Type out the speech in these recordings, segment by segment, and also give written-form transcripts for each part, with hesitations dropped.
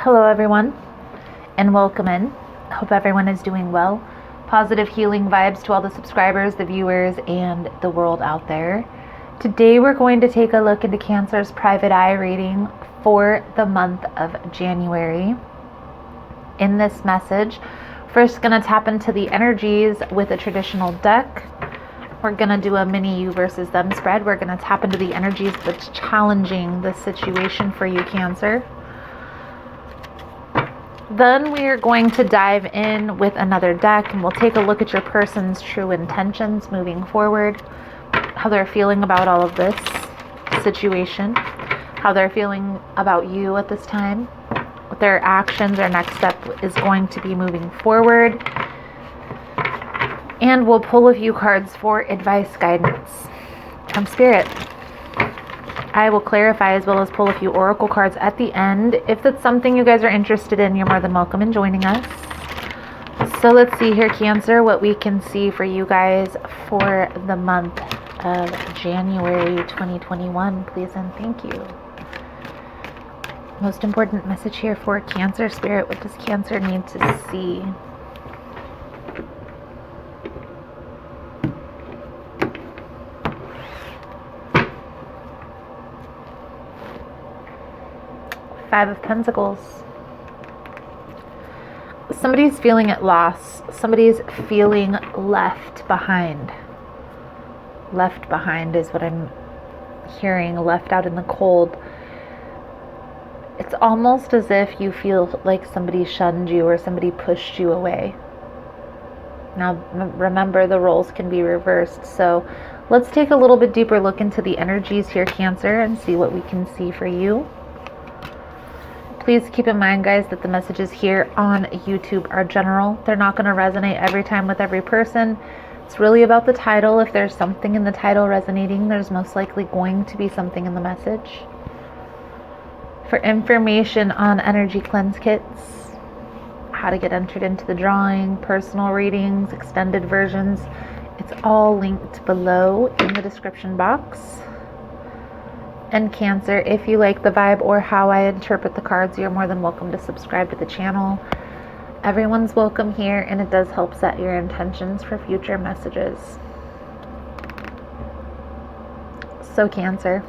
Hello everyone, and welcome in. Hope everyone is doing well. Positive healing vibes to all the subscribers, the viewers, and the world out there. Today we're going to take a look into Cancer's private eye reading for the month of January. In this message, first going to tap into the energies with a traditional deck. We're going to do a mini you versus them spread. We're going to tap into the energies that's challenging the situation for you, Cancer. Then we are going to dive in with another deck and we'll take a look at your person's true intentions moving forward, how they're feeling about all of this situation, how they're feeling about you at this time, what their actions or next step is going to be moving forward. And we'll pull a few cards for advice, guidance from Spirit. I will clarify as well as pull a few oracle cards at the end. If that's something you guys are interested in, you're more than welcome in joining us. So let's see here, Cancer, what we can see for you guys for the month of January 2021. Please and thank you. Most important message here for Cancer, Spirit. What does Cancer need to see? Five of Pentacles. Somebody's feeling at loss. Somebody's feeling left behind. Left behind is what I'm hearing. Left out in the cold. It's almost as if you feel like somebody shunned you or somebody pushed you away. Now, remember, the roles can be reversed. So let's take a little bit deeper look into the energies here, Cancer, and see what we can see for you. Please keep in mind, guys, that the messages here on YouTube are general. They're not going to resonate every time with every person. It's really about the title. If there's something in the title resonating, there's most likely going to be something in the message. For information on energy cleanse kits, how to get entered into the drawing, personal readings, extended versions, it's all linked below in the description box. And Cancer, if you like the vibe or how I interpret the cards, you're more than welcome to subscribe to the channel. Everyone's welcome here, and it does help set your intentions for future messages. So Cancer,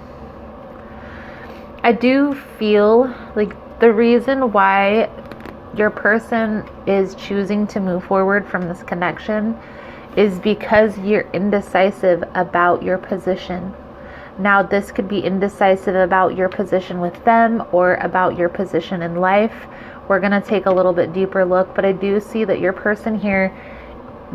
I do feel like the reason why your person is choosing to move forward from this connection is because you're indecisive about your position. Now, this could be indecisive about your position with them or about your position in life. We're going to take a little bit deeper look, but I do see that your person here,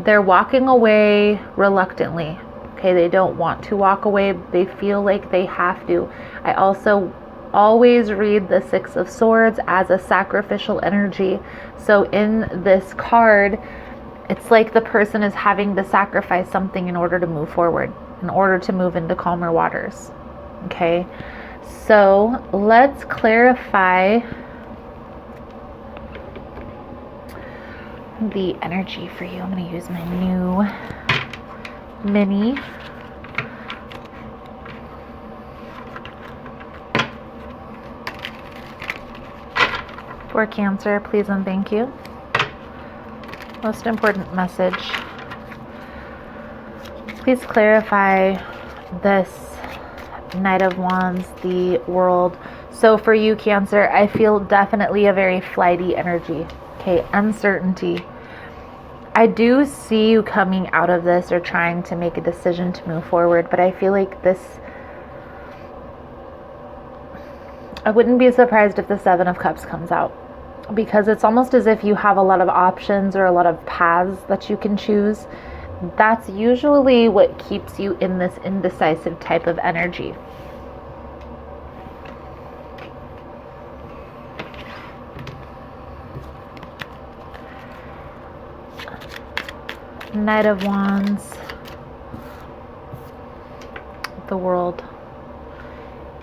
they're walking away reluctantly. Okay, they don't want to walk away. They feel like they have to. I also always read the Six of Swords as a sacrificial energy. So in this card, it's like the person is having to sacrifice something in order to move forward, in order to move into calmer waters. Okay, so let's clarify the energy for you. I'm going to use my new mini. For Cancer, please and thank you. Most important message. Please clarify this Knight of Wands, the World. So for you, Cancer, I feel definitely a very flighty energy. Okay, uncertainty. I do see you coming out of this or trying to make a decision to move forward, but I feel like this, I wouldn't be surprised if the Seven of Cups comes out, because it's almost as if you have a lot of options or a lot of paths that you can choose. That's usually what keeps you in this indecisive type of energy. Knight of Wands, the World,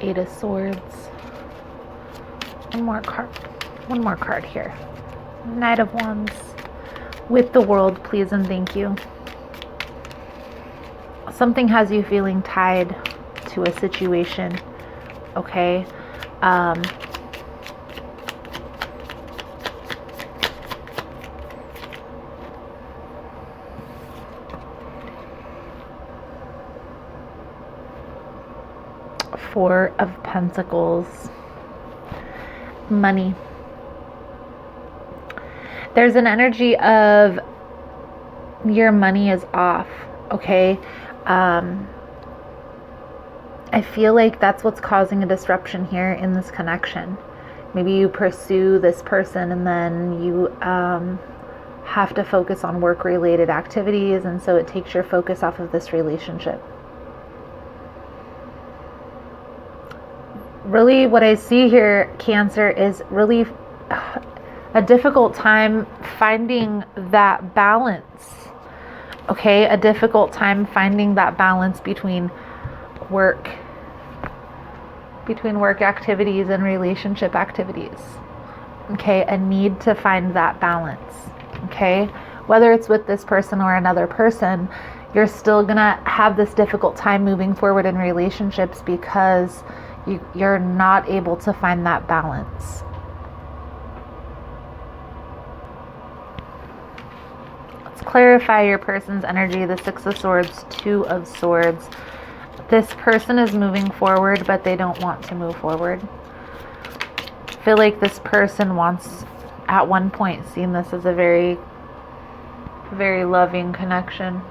Eight of Swords, one more card here. Knight of Wands with the World, please and thank you. Something has you feeling tied to a situation, okay? Four of Pentacles. Money. There's an energy of your money is off, okay? I feel like that's what's causing a disruption here in this connection. Maybe you pursue this person and then you have to focus on work-related activities, and so it takes your focus off of this relationship. Really, what I see here, Cancer, is really a difficult time finding that balance. Okay, a difficult time finding that balance between work activities and relationship activities. Okay, a need to find that balance. Okay, whether it's with this person or another person, you're still gonna have this difficult time moving forward in relationships because you're not able to find that balance. Let's clarify your person's energy. The Six of Swords, Two of Swords. This person is moving forward, but they don't want to move forward. I feel like this person wants, at one point, seen this as a very, very loving connection.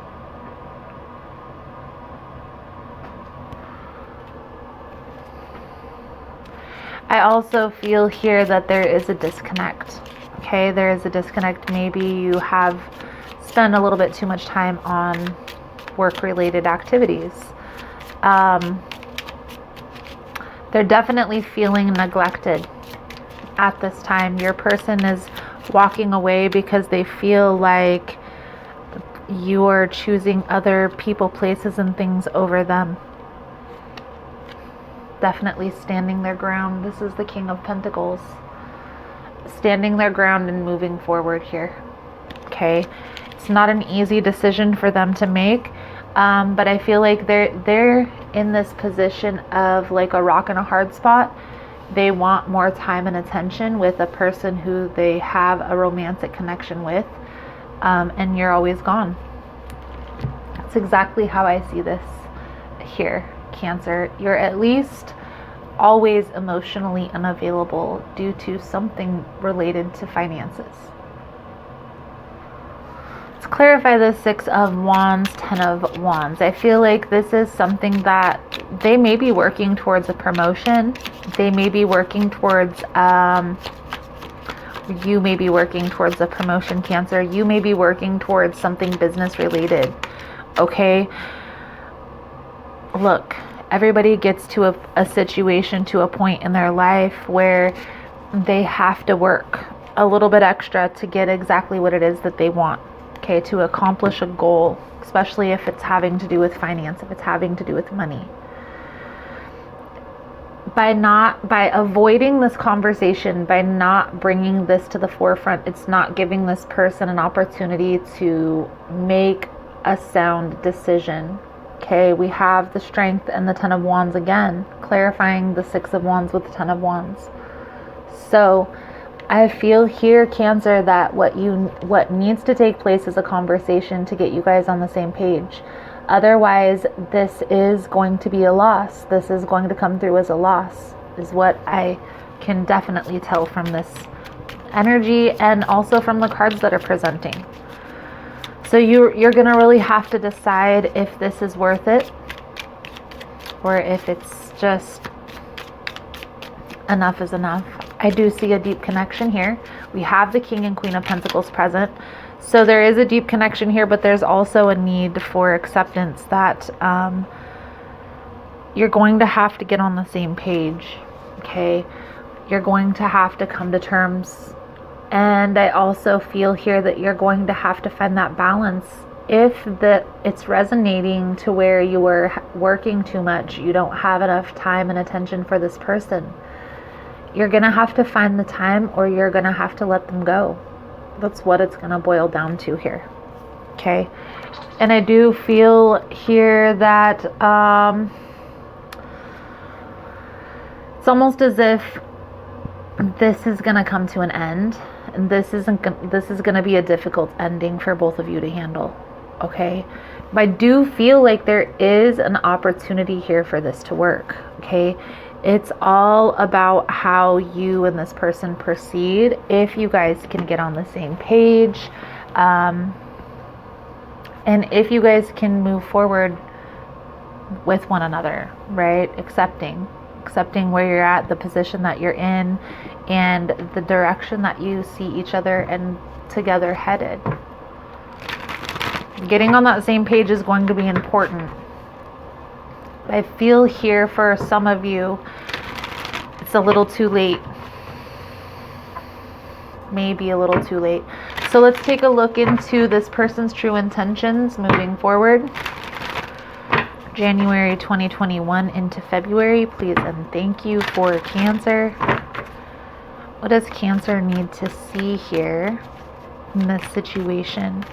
I also feel here that there is a disconnect. Okay, there is a disconnect. Maybe you have spent a little bit too much time on work-related activities. They're definitely feeling neglected at this time. Your person is walking away because they feel like you're choosing other people, places, and things over them. Definitely standing their ground. This is the King of Pentacles. Standing their ground and moving forward here. Okay, it's not an easy decision for them to make. But I feel like they're in this position of like a rock and a hard spot. They want more time and attention with a person who they have a romantic connection with, and you're always gone. That's exactly how I see this here, Cancer. You're at least always emotionally unavailable due to something related to finances. Clarify the Six of Wands, Ten of Wands. I feel like this is something that they may be working towards a promotion. They may be working towards, you may be working towards a promotion, Cancer. You may be working towards something business related. Okay. Look, everybody gets to a situation, to a point in their life where they have to work a little bit extra to get exactly what it is that they want. Okay, to accomplish a goal, especially if it's having to do with finance, if it's having to do with money. By avoiding this conversation, by not bringing this to the forefront, it's not giving this person an opportunity to make a sound decision. Okay, we have the Strength and the Ten of Wands again, clarifying the Six of Wands with the Ten of Wands. So I feel here, Cancer, that what needs to take place is a conversation to get you guys on the same page. Otherwise, this is going to be a loss. This is going to come through as a loss, is what I can definitely tell from this energy and also from the cards that are presenting. So you're going to really have to decide if this is worth it or if it's just enough is enough. I do see a deep connection here. We have the King and Queen of Pentacles present. So there is a deep connection here, but there's also a need for acceptance that you're going to have to get on the same page. Okay, you're going to have to come to terms. And I also feel here that you're going to have to find that balance. If it's resonating to where you are working too much, you don't have enough time and attention for this person, you're going to have to find the time, or you're going to have to let them go. That's what it's going to boil down to here. Okay. And I do feel here that it's almost as if this is going to come to an end. And this is going to be a difficult ending for both of you to handle. okay? But I do feel like there is an opportunity here for this to work, okay? It's all about how you and this person proceed. If you guys can get on the same page, and if you guys can move forward with one another, right? Accepting where you're at, the position that you're in, and the direction that you see each other and together headed. Getting on that same page is going to be important. I feel here for some of you, it's a little too late. Maybe a little too late. So let's take a look into this person's true intentions moving forward. January 2021 into February, please and thank you for Cancer. What does Cancer need to see here in this situation?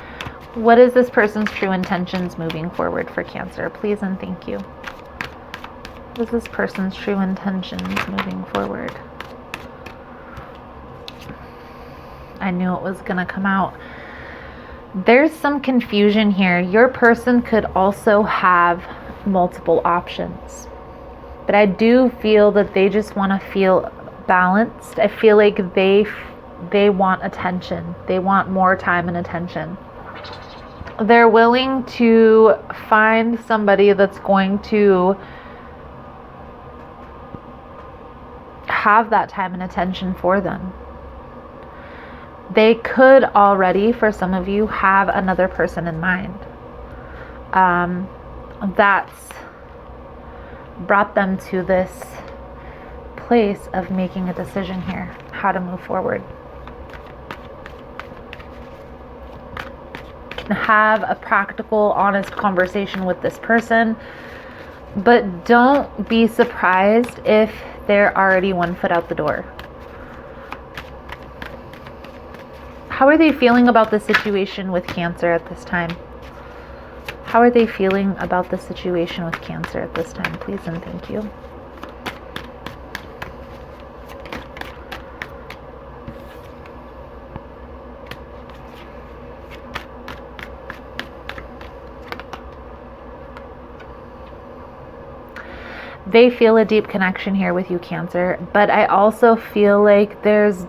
What is this person's true intentions moving forward for Cancer? Please and thank you. What is this person's true intentions moving forward? I knew it was going to come out. There's some confusion here. Your person could also have multiple options, but I do feel that they just want to feel balanced. I feel like they want attention. They want more time and attention. They're willing to find somebody that's going to have that time and attention for them. They could already, for some of you, have another person in mind. That's brought them to this place of making a decision here, how to move forward. Have a practical, honest conversation with this person, but don't be surprised if they're already 1 foot out the door. How are they feeling about the situation with Cancer at this time? How are they feeling about the situation with Cancer at this time? Please and thank you. They feel a deep connection here with you, Cancer, but I also feel like there's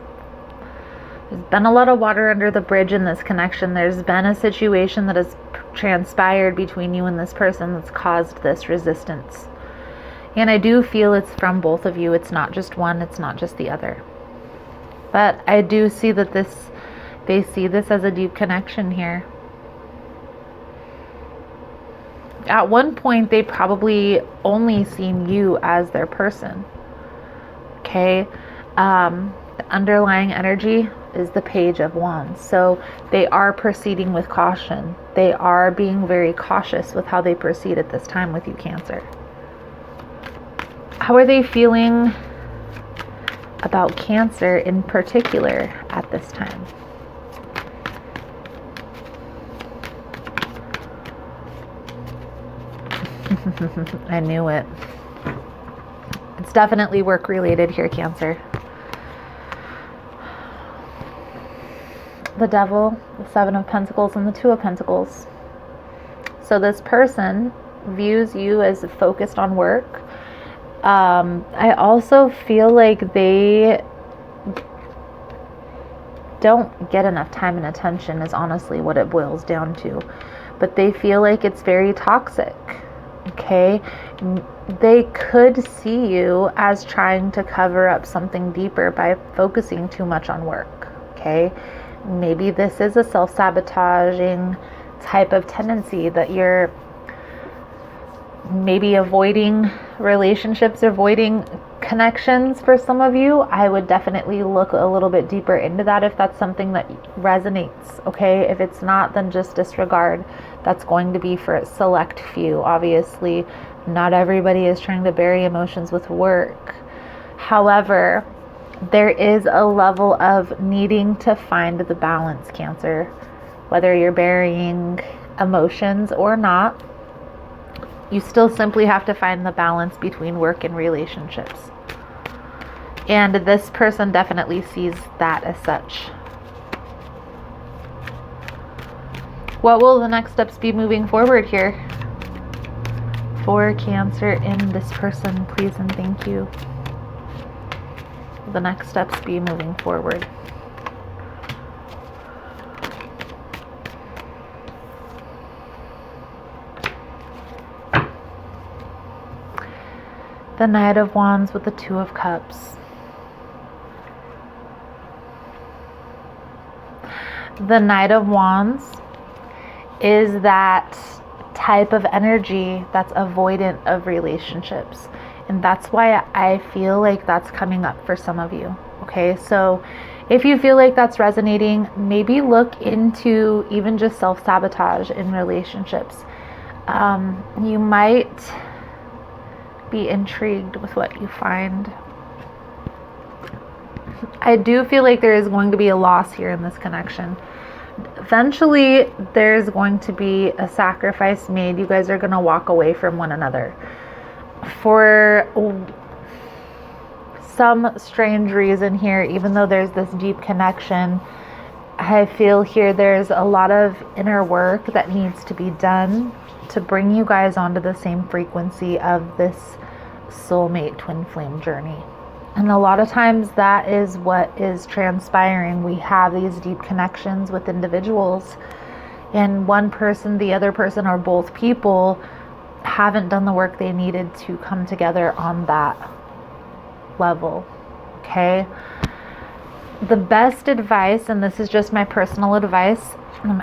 been a lot of water under the bridge in this connection. There's been a situation that has transpired between you and this person that's caused this resistance. And I do feel it's from both of you. It's not just one, it's not just the other. But I do see that they see this as a deep connection here. At one point, they probably only seen you as their person. Okay? The underlying energy is the Page of Wands. So they are proceeding with caution. They are being very cautious with how they proceed at this time with you, Cancer. How are they feeling about Cancer in particular at this time? I knew it. It's definitely work related here, Cancer. The Devil, the Seven of Pentacles, and the Two of Pentacles. So this person views you as focused on work. I also feel like they don't get enough time and attention is honestly what it boils down to. But they feel like it's very toxic. Okay? They could see you as trying to cover up something deeper by focusing too much on work. Okay? Maybe this is a self-sabotaging type of tendency that you're maybe avoiding relationships, avoiding connections for some of you. I would definitely look a little bit deeper into that if that's something that resonates, okay? If it's not, then just disregard. That's going to be for a select few. Obviously, not everybody is trying to bury emotions with work. However, there is a level of needing to find the balance, Cancer. Whether you're burying emotions or not, you still simply have to find the balance between work and relationships. And this person definitely sees that as such. What will the next steps be moving forward here for Cancer in this person? Please and thank you. The next steps be moving forward. The Knight of Wands with the Two of Cups. The Knight of Wands is that type of energy that's avoidant of relationships. And that's why I feel like that's coming up for some of you. Okay, so if you feel like that's resonating, maybe look into even just self-sabotage in relationships. You might be intrigued with what you find. I do feel like there is going to be a loss here in this connection. Eventually, there's going to be a sacrifice made. You guys are going to walk away from one another. For some strange reason here, even though there's this deep connection, I feel here there's a lot of inner work that needs to be done to bring you guys onto the same frequency of this soulmate twin flame journey. And a lot of times that is what is transpiring. We have these deep connections with individuals, and one person, the other person, or both people haven't done the work they needed to come together on that level. Okay? The best advice, and this is just my personal advice,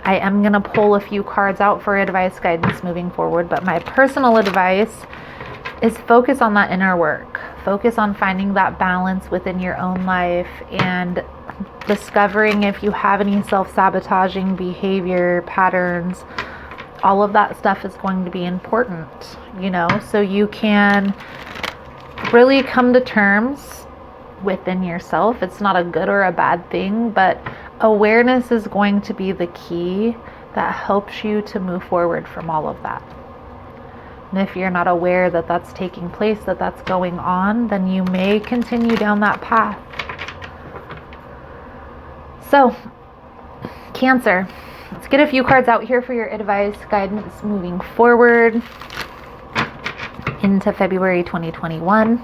I am going to pull a few cards out for advice guidance moving forward, but my personal advice is focus on that inner work. Focus on finding that balance within your own life and discovering if you have any self-sabotaging behavior patterns. All of that stuff is going to be important, you know, so you can really come to terms within yourself. It's not a good or a bad thing, but awareness is going to be the key that helps you to move forward from all of that. And if you're not aware that that's taking place, that that's going on, then you may continue down that path. So, Cancer, let's get a few cards out here for your advice, guidance moving forward into February 2021.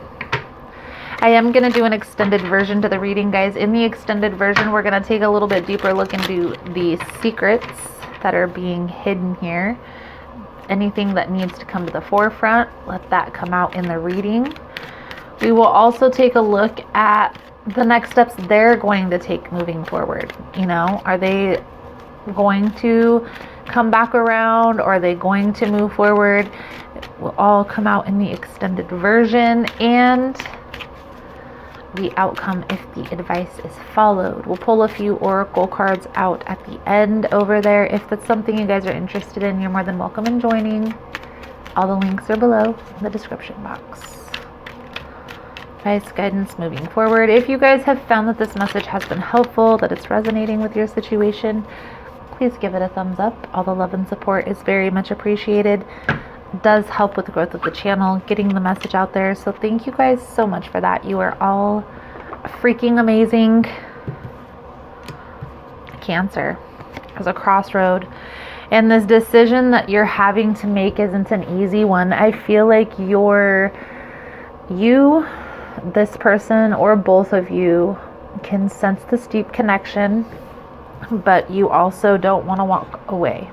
I am going to do an extended version to the reading, guys. In the extended version, we're going to take a little bit deeper look into the secrets that are being hidden here. Anything that needs to come to the forefront, let that come out in the reading. We will also take a look at the next steps they're going to take moving forward. You know, are they going to come back around, or are they going to move forward? It will all come out in the extended version, and the outcome if the advice is followed. We'll pull a few oracle cards out at the end over there. If that's something you guys are interested in, you're more than welcome in joining. All the links are below in the description box. Advice, guidance moving forward. If you guys have found that this message has been helpful, that it's resonating with your situation, please give it a thumbs up. All the love and support is very much appreciated. Does help with the growth of the channel, getting the message out there. So thank you guys so much for that. You are all freaking amazing. Cancer is a crossroad, and this decision that you're having to make isn't an easy one. I feel like this person, or both of you, can sense this deep connection, but you also don't want to walk away.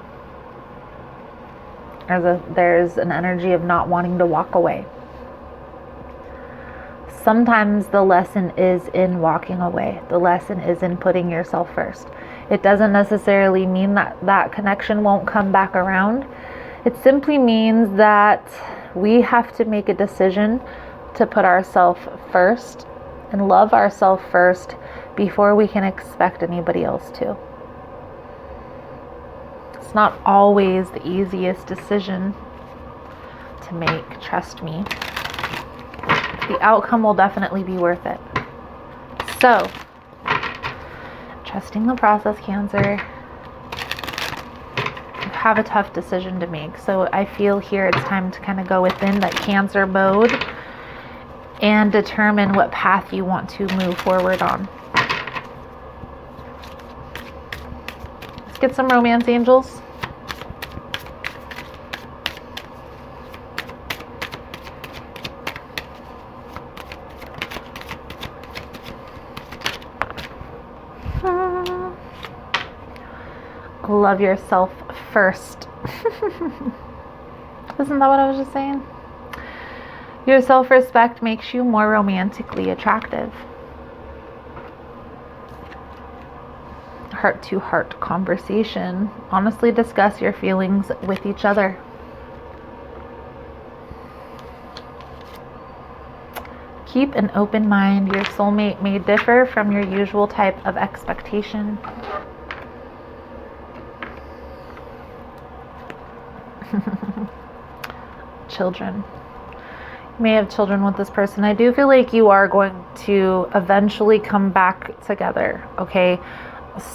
There's an energy of not wanting to walk away. Sometimes the lesson is in walking away. The lesson is in putting yourself first. It doesn't necessarily mean that that connection won't come back around. It simply means that we have to make a decision to put ourselves first and love ourselves first before we can expect anybody else to. It's not always the easiest decision to make, trust me. The outcome will definitely be worth it. So, trusting the process, Cancer. You have a tough decision to make. So I feel here it's time to kind of go within that Cancer mode and determine what path you want to move forward on. Let's get some romance, angels. love yourself first. Isn't that what I was just saying? Your self-respect makes you more romantically attractive. Heart-to-heart conversation. Honestly discuss your feelings with each other. Keep an open mind. Your soulmate may differ from your usual type of expectation. Children. You may have children with this person. I do feel like you are going to eventually come back together, okay?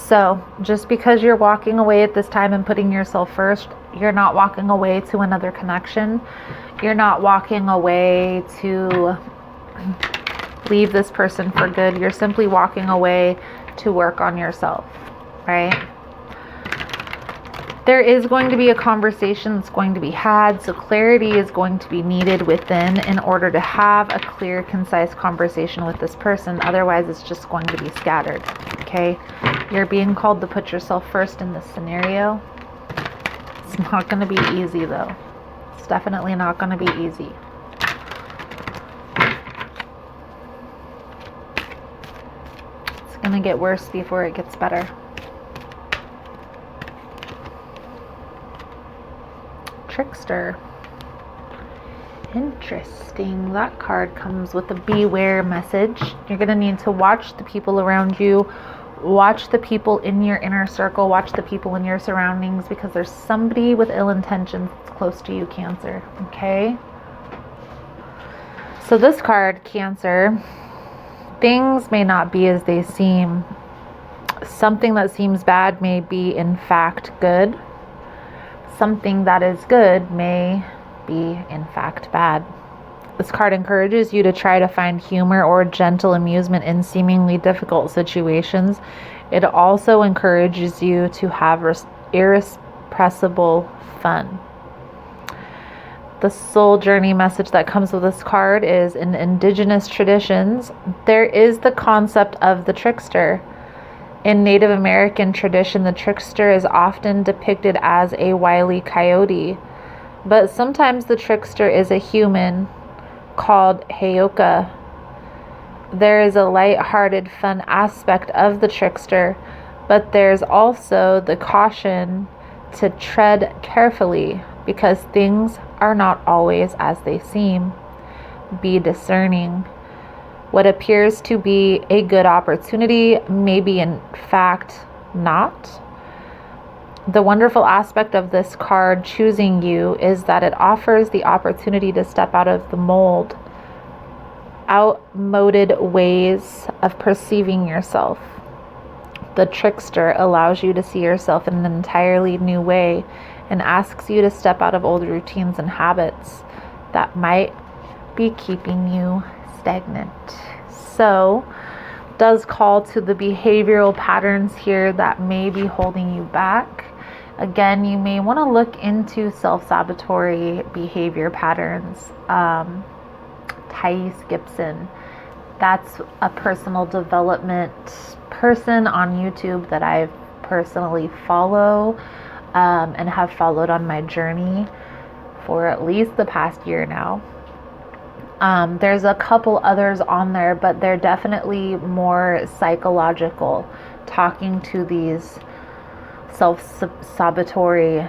So just because you're walking away at this time and putting yourself first, you're not walking away to another connection. You're not walking away to leave this person for good. You're simply walking away to work on yourself, right? There is going to be a conversation that's going to be had, so clarity is going to be needed within in order to have a clear, concise conversation with this person. Otherwise, it's just going to be scattered, okay? You're being called to put yourself first in this scenario. It's not going to be easy, though. It's definitely not going to be easy. It's going to get worse before it gets better. Trickster. Interesting. That card comes with a beware message. You're going to need to watch the people around you, watch the people in your inner circle, watch the people in your surroundings, because there's somebody with ill intentions that's close to you, Cancer. Okay? So this card, Cancer, things may not be as they seem. Something that seems bad may be in fact good. Something that is good may be in fact bad. This card encourages you to try to find humor or gentle amusement in seemingly difficult situations. It also encourages you to have irrepressible fun. The soul journey message that comes with this card is, in indigenous traditions, there is the concept of the trickster. In Native American tradition, the trickster is often depicted as a wily coyote, but sometimes the trickster is a human called Heyoka. There is a light-hearted, fun aspect of the trickster, but there's also the caution to tread carefully because things are not always as they seem. Be discerning. What appears to be a good opportunity may be in fact not. The wonderful aspect of this card choosing you is that it offers the opportunity to step out of the mold, outmoded ways of perceiving yourself. The trickster allows you to see yourself in an entirely new way and asks you to step out of old routines and habits that might be keeping you stagnant. So does call to the behavioral patterns here that may be holding you back. Again, you may want to look into self-sabotatory behavior patterns. Thais Gibson, that's a personal development person on YouTube that I personally follow and have followed on my journey for at least the past year now. There's a couple others on there, but they're definitely more psychological, talking to these self-sabotatory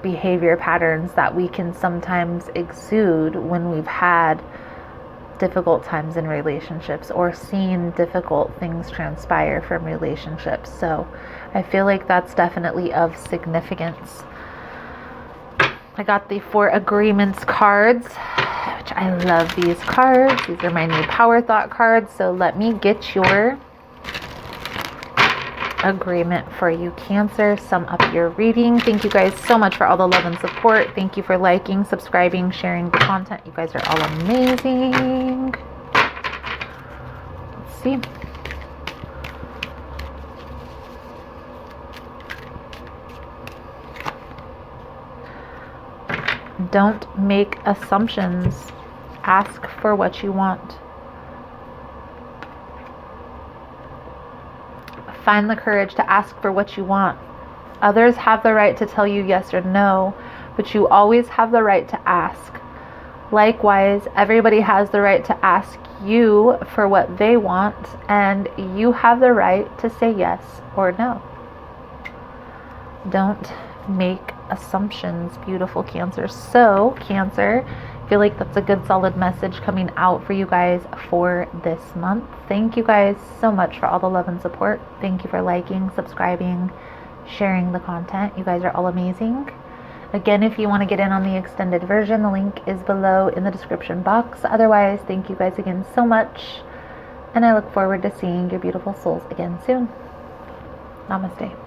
behavior patterns that we can sometimes exude when we've had difficult times in relationships or seen difficult things transpire from relationships. So I feel like that's definitely of significance. I got the 4 agreements cards, which I love these cards. These are my new Power Thought cards. So let me get your agreement for you, Cancer. Sum up your reading. Thank you guys so much for all the love and support. Thank you for liking, subscribing, sharing the content. You guys are all amazing. Let's see. Don't make assumptions. Ask for what you want. Find the courage to ask for what you want. Others have the right to tell you yes or no, but you always have the right to ask. Likewise, everybody has the right to ask you for what they want, and you have the right to say yes or no. Don't make assumptions, beautiful Cancer. So, Cancer, I feel like that's a good solid message coming out for you guys for this month. Thank you guys so much for all the love and support. Thank you for liking, subscribing, sharing the content. You guys are all amazing. Again, if you want to get in on the extended version, the link is below in the description box. Otherwise, thank you guys again so much, and I look forward to seeing your beautiful souls again soon. Namaste.